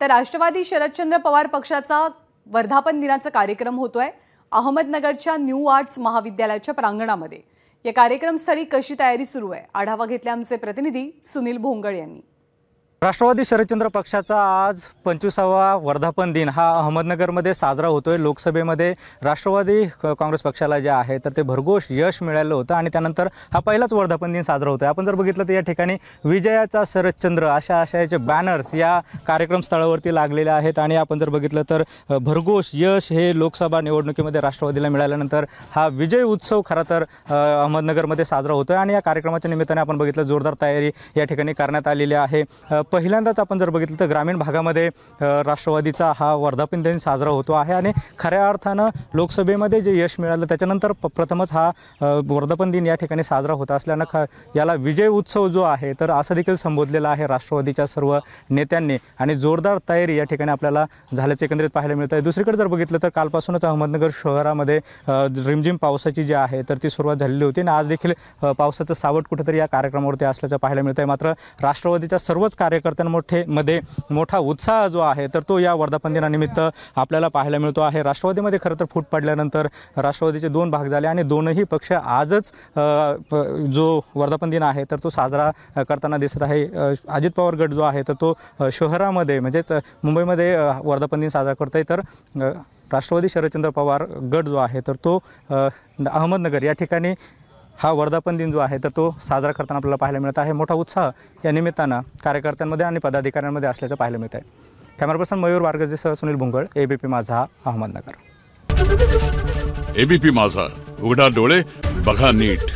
तर राष्ट्रवादी शरदचंद्र पवार पक्षाचा वर्धापन दिनाचा कार्यक्रम होतोय अहमदनगरच्या न्यू आर्ट्स महाविद्यालयाच्या प्रांगणामध्ये। या कार्यक्रमस्थळी कशी तयारी सुरू आहे आढावा घेतला आमचे प्रतिनिधी सुनील भोंगळ यांनी। राष्ट्रवादी शरदचंद्र पक्षाचा आज 25वा वर्धापन दिन हा अहमदनगरमध्ये साजरा होतोय। लोकसभेमध्ये राष्ट्रवादी काँग्रेस पक्षाला जे आहे तर ते भरघोष यश मिळालं होतं आणि त्यानंतर हा पहिलाच वर्धापन दिन साजरा होतोय। आपण जर बघितलं तर या ठिकाणी विजयाचा शरदचंद्र अशा आशयाचे बॅनर्स या कार्यक्रम स्थळावरती लागलेले आहेत आणि आपण जर बघितलं तर भरघोष यश हे लोकसभा निवडणुकीमध्ये राष्ट्रवादीला मिळाल्यानंतर हा विजय उत्सव खरं तर अहमदनगरमध्ये साजरा होतोय आणि या कार्यक्रमाच्या निमित्ताने आपण बघितलं जोरदार तयारी या ठिकाणी करण्यात आलेली आहे। पहिल्यांदाच आपण जर बघितलं तर ग्रामीण भागामध्ये राष्ट्रवादीचा हा वर्धापन दिन साजरा होतो आहे आणि खऱ्या अर्थानं लोकसभेमध्ये जे यश मिळालं त्याच्यानंतर प्रथमच हा वर्धापन दिन या ठिकाणी साजरा होत असल्यानं याला विजय उत्सव जो आहे तर असं देखील संबोधलेलं आहे राष्ट्रवादीच्या सर्व नेत्यांनी आणि जोरदार तयारी या ठिकाणी आपल्याला झाल्याचे एकंदरीत पाहायला मिळत आहे। दुसरीकडे जर बघितलं तर कालपासूनच अहमदनगर शहरामध्ये रिमझिम पावसाची जी आहे तर ती सुरुवात झालेली होती आणि आज देखील पावसाचं सावट कुठेतरी या कार्यक्रमावरती असल्याचं पाहायला मिळत आहे। मात्र राष्ट्रवादीच्या सर्वच कार्यकर्त्यांमध्ये मोठा उत्साह जो आहे तर तो या वर्धापन दिनानिमित्त आपल्याला पाहायला मिळतो आहे। राष्ट्रवादीमध्ये खरं तर फूट पडल्यानंतर राष्ट्रवादीचे दोन भाग झाले आणि दोनही पक्ष आजच जो वर्धापन दिन आहे तर तो साजरा करताना दिसत आहे। अजित पवार गट जो आहे तर तो शहरामध्ये म्हणजेच मुंबईमध्ये वर्धापन दिन साजरा करतोय तर राष्ट्रवादी शरदचंद्र पवार गट जो आहे तर तो अहमदनगर या ठिकाणी हा वर्धापन दिन जो आहे तर तो साजरा करताना आपल्याला पाहायला मिळत आहे। मोठा उत्साह या निमित्तानं कार्यकर्त्यांमध्ये आणि पदाधिकाऱ्यांमध्ये असल्याचं पाहायला मिळत आहे। कॅमेरा पर्सन मयूर वारगजेसह सुनील भोंगळ, एबीपी माझा, अहमदनगर। एबीपी माझा, उघडा डोळे बघा नीट।